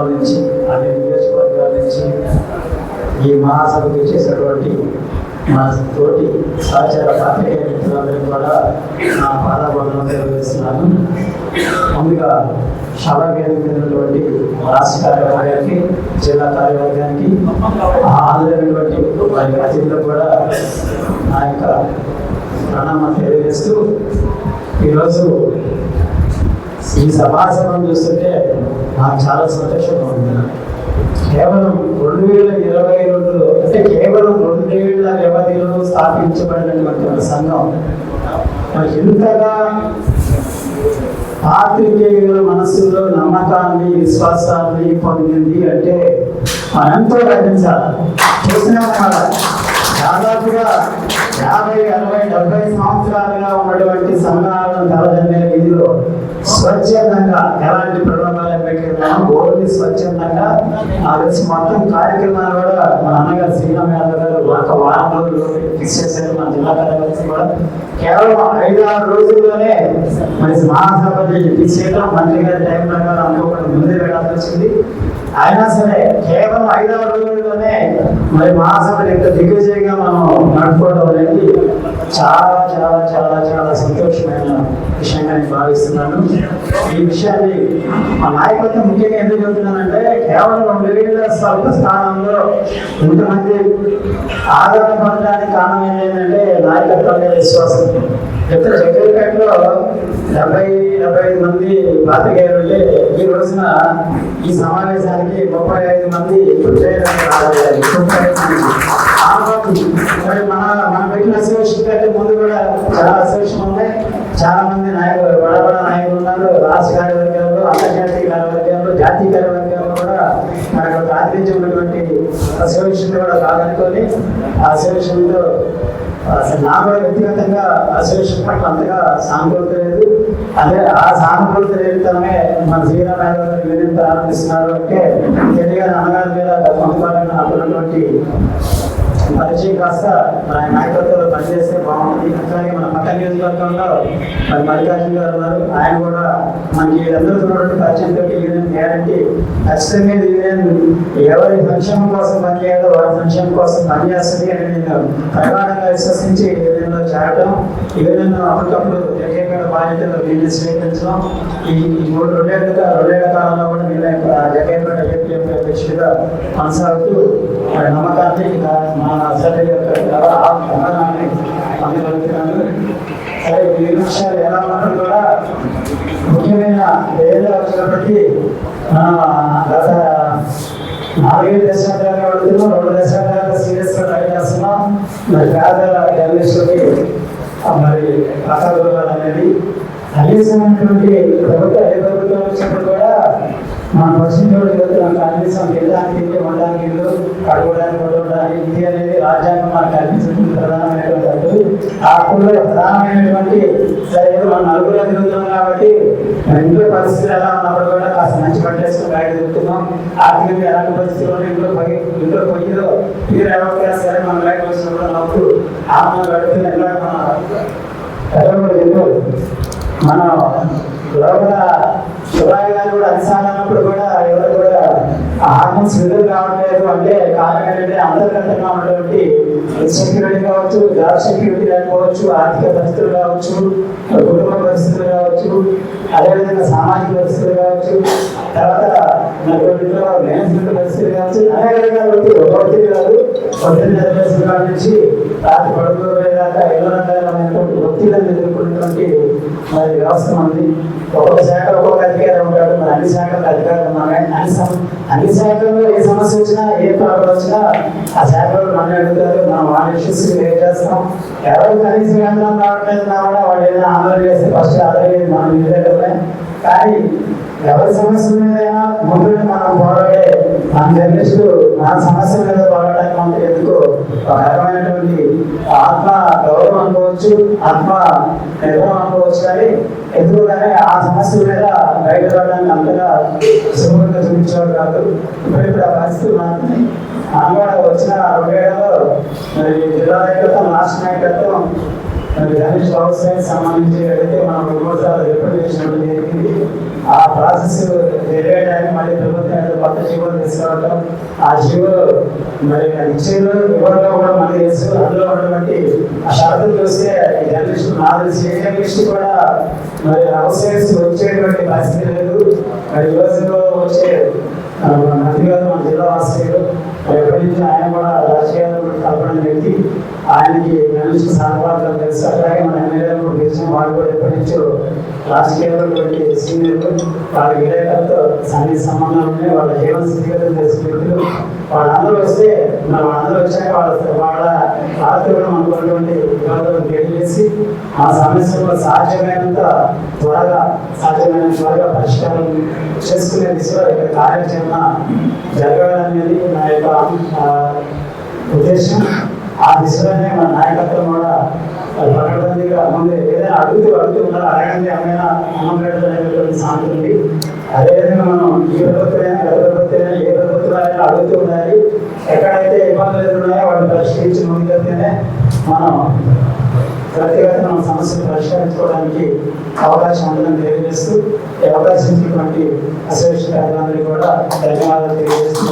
మండలాల నుంచి, అన్ని నియోజకవర్గాల నుంచి ఈ మహాసభకు చేసినటువంటి మా తోటి సహచార పాత్రికేయ మిత్రులందరికీ కూడా నా పాదాబంధనం తెలియజేస్తున్నాను. ముందుగా సభా వేదిక ఉన్నటువంటి రాష్ట్ర కార్యవర్గానికి, జిల్లా కార్యవర్గానికి, హాజరైనటువంటి వారి అతిథులకు కూడా నా యొక్క ప్రణామం తెలియజేస్తూ, ఈరోజు ఈ సభాసభను చూస్తుంటే నాకు చాలా సంతోషంగా ఉంది. కేవలం 2022 అంటే కేవలం 2 ఏళ్ల వ్యవధిలో స్థాపించబడినటువంటి ఒక సంఘం ఎంతగా పాత్రికేయుల మనస్సులో నమ్మకాన్ని, విశ్వాసాన్ని పొందింది అంటే మనంతో గ్రహించాలి. చూస్తున్నాం కదా, దాదాపుగా 50, 60, 70 సంవత్సరాలుగా ఉన్నటువంటి సంఘాలను తలదన్నే వీధిలో స్వచ్ఛందంగా, ఎలాంటి ప్రలోభాలు పెట్టినామో ఓన్లీ స్వచ్ఛందంగా ఆ రోజు మొత్తం కార్యక్రమాలు కూడా మన అన్నగారు శ్రీరామ్ యాదవ్ గారు ఒక వారం రోజులు ఫిక్స్ చేశారు. మన జిల్లా కార్యదర్శి కూడా కేవలం 5-6 రోజుల్లోనే మరి మహాసభని ఫిక్స్ చేయడం మంత్రి గారి టైం ప్రకారం అనుకోకుండా ముందే వెళ్ళాల్సి వచ్చింది. అయినా సరే కేవలం 5-6 రోజుల్లోనే మరి మహాసభని ఎంత దిగ్విజయంగా మనం నడుపుకోవడం అనేది చాలా చాలా చాలా చాలా సంతోషమైన విషయంగా నేను భావిస్తున్నాను. ఈ విషయాన్ని మా నాయకత్వం ముఖ్యంగా ఎందుకు చెబుతున్నానంటే, కేవలం 2 ఏళ్ల స్వల్ప స్థానంలో ఇంతమంది ఆదరణ పొందడానికి కారణం ఏంటంటే నాయకత్వం మీద విశ్వాసం. ఇతర జగ్గేపేటలో 70-75 మంది పాత్రికేయులు ఉంటే ఈ రోజున ఈ సమావేశానికి 35 మంది మనం పెట్టిన అసోసియేషన్ కంటే ముందు కూడా చాలా అసోసియేషన్ ఉన్నాయి. చాలా మంది నాయకులు, బడ నాయకులు ఉన్నారు. రాష్ట్ర కార్యవర్గాల్లో, అంతర్జాతీయ కార్యవర్గాల్లో, జాతీయ కార్యవర్గాల్లో కూడా మనకు ప్రాతినిధ్యం ఉన్నటువంటి అసోసియేషన్ కూడా కాదనుకొని ఆ అసోసియేషన్లో అసలు నా కూడా వ్యక్తిగతంగా అసోసియేషన్ పట్ల అంతగా సానుకూలత లేదు. అదే ఆ సానుకూలత లేనితనమే మన శ్రీరామ్ యాదవ్ గారు ఏదైతే ప్రారంభిస్తున్నారు అంటే తెలియగా అన్నగారి మీద కొంతకాలంగా నాకున్నటువంటి పరిచయం కాస్త మన నాయకత్వంలో పనిచేస్తే బాగుంటుంది. అట్లాగే మన పక్క నియోజకవర్గంలో మరి మల్లికార్జున గారు ఉన్నారు. ఆయన కూడా మనకి అందరూ ఉన్నటువంటి పరిచయంతో యూనియన్ గ్యారంటీ ఖచ్చితంగా యూనియన్ ఎవరి సంక్షేమం కోసం పనిచేయాలో వారి సంక్షేమం కోసం పనిచేస్తుంది అని నేను ప్రగాఢంగా విశ్వసించి యూనియన్లో చేరడం, యూనియన్ అప్పటికప్పుడు జగ్గేపేట బాధ్యతలు నేను స్వీకరించడం, ఈ 2 కాలంలో కూడా నేను జగ్గేపేట ఏపీఎంపీ అధ్యక్షుడిగా కొనసాగుతూ మరి నమ్మకాన్ని సరే ఈ విషయాలు ఎలా ఉన్నప్పుడు కూడా ముఖ్యమైన ఏదో వచ్చినప్పటికీ గత 4 దశాబ్దాలుగా వెళుతున్నాం. 2 దశాబ్దాలుగా సీరియస్గా ట్రై చేస్తున్నాం. మరి పేద జర్నలిస్టులకి మరి రకాలు అనేది కనీసమైనటువంటి ప్రభుత్వం వచ్చినప్పుడు కూడా మన వచ్చినప్పుడు కనీసం తినడానికి ఇల్లు, ఉండడానికి ఇల్లు, కడుకోవడానికి ఉండడానికి ఇది అనేది రాజ్యాంగం మనకు కల్పించినటువంటి ప్రధానమైనటువంటి హక్కులు. ఆ హక్కుల్లో ప్రధానమైనటువంటి సరే మనం నలుగురు తిరుగుతున్నాం కాబట్టి ఇంట్లో పరిస్థితులు ఎలా ఉన్నప్పుడు కూడా కాస్త మంచి పట్టేసుకుని బయట తిరుగుతున్నాం. ఆర్థికంగా ఎలాంటి పరిస్థితుల్లో ఇంట్లో పొయ్యిలో మీరు ఎవరికైనా సరే మనం బయట వచ్చినప్పుడు నవ్వుతూ ఆనందం గడుపుతున్న ఎలా మనం లోపల శుభాయుగాలు కూడా అధిసానప్పుడు కూడా ఎవరు కూడా హార్మోన్స్ విడుదల కావట్లేదు అంటే కారణం ఏంటంటే అంతర్గతంగా ఉన్నటువంటి సెక్యూరిటీ కావచ్చు, జాబ్ సెక్యూరిటీ లేకపోవచ్చు, ఆర్థిక పరిస్థితులు కావచ్చు, కుటుంబ పరిస్థితులు కావచ్చు, అదేవిధంగా సామాజిక పరిస్థితులు కావచ్చు, తర్వాత కొన్నింటిలో మేనేజ్మెంట్ పరిస్థితులు కావచ్చు, అనేక రకాలటువంటి ఒత్తిడి కాదు. పొద్దున్న కాడ నుంచి రాత్రి పడుకోదాకా ఎన్నో రకాలైనటువంటి ఒత్తిడిని ఎదుర్కొన్నటువంటి మరి వ్యవస్థ ఉంది. ఒక్కొక్క శాఖ ఒక్కొక్క అధికారం ఉంటాడు. మరి అన్ని శాఖలకు అధికారులు ఉన్నాయి. అన్ని శాఖల్లో ఏ సమస్య వచ్చినా, ఏ ప్రాబ్లం వచ్చినా ఆ శాఖలో మనం అడుగుతారు. మనం వాళ్ళ ఇష్యూస్ క్లియర్ చేస్తాం. ఎవరు కనీసం కేంద్రం రావట్లేదు కూడా వాళ్ళు ఏదైనా ఆందోళన చేస్తే ఫస్ట్ అదే మనం ఇంటి దగ్గరనే. కానీ ఎవరి సమస్య మీదైనా ముందు మనం పోరాడే మన జర్నలిస్టులు మన సమస్య మీద పోరాడడానికి మనకు ఎందుకు ఒక రకమైనటువంటి ఆత్మ గౌరవం అనుకోవచ్చు, ఆత్మ నిర్భరం అనుకోవచ్చు. కానీ ఎందుకు కానీ ఆ సమస్యల మీద బయటపడడానికి అంతగా సులభంగా చూపించేవాడు కాదు. ఇప్పుడు ఆ పరిస్థితులు మాత్రమే కూడా వచ్చిన 2 ఏళ్లలో మరి జిల్లా నాయకత్వం, రాష్ట్ర నాయకత్వం మరి గణేష్ వ్యవసాయానికి సంబంధించి ఏదైతే మనం 3 సార్లు రిప్రజెంట్ చేసినట్టు జరిగింది. ఆ ప్రాసెస్ జరిగేయడానికి మళ్ళీ ప్రభుత్వం ఏదో కొత్త జీవోలు తీసుకురావడం, ఆ జీవో మరి ఇచ్చేది వివరంగా కూడా మనకి తెలుసు. అందులో ఉన్నటువంటి ఆ షరతులు చూస్తే జర్నలిస్ట్ నా తెలిసి ఏ జర్నలిస్ట్ కూడా మరి అవసరం వచ్చేటువంటి పరిస్థితి లేదు. మరి ఈ రోజుల్లో వచ్చే మంత్రి గారు మన జిల్లా వాస్తవ్యులు ఎప్పటి నుంచి ఆయన కూడా రాజకీయాలు కలపడం వ్యక్తి, ఆయనకి జర్నలిస్ట్ సానుభావాలు తెలుసు. అట్లాగే మన ఎమ్మెల్యేలు కూడా గెలిచిన వాళ్ళు కూడా ఎప్పటి నుంచో రాజకీయాల్లో సీనియర్లు, వాళ్ళ విలేకరులతో సన్నిహిత సంబంధాలు ఉన్నాయి. వాళ్ళ జీవన స్థితిగతులు తెలిసిన వ్యక్తులు. వాళ్ళందరూ వస్తే వాళ్ళందరూ వచ్చాక వాళ్ళ రాత్రులను అనుకున్నటువంటి వివాదాలను తెలియజేసి ఆ సమస్యలు సాధ్యమైనంత త్వరగా పరిష్కారం చేసుకునే దిశలో ఇక్కడ కార్యాచరణ జరగాలనేది నా యొక్క ఉద్దేశం. ఆ దిశలోనే మన నాయకత్వం కూడా పకడ్బందీగా ముందు ఏదైనా అడుగుతూ ఉన్నారు. అడగండి ఏమైనా అన్నం పెట్టడం సాంతి ఉంది. అదేవిధంగా మనం ఈ ప్రభుత్వమైనా గత ప్రభుత్వమైనా ఏ ప్రభుత్వాలైనా అడుగుతూ ఉండాలి. ఎక్కడైతే ఇబ్బందులు ఎదురున్నాయో వాటిని పరిష్కరించి ముందుకెళ్తేనే మనం వ్యక్తిగత సమస్యలు పరిష్కరించుకోవడానికి అవకాశం ఉందని తెలియజేస్తూ ఈ అవకాశం ఇచ్చినటువంటి అసోసియేషన్ అధికారులకు కూడా ధన్యవాదాలు తెలియజేస్తూ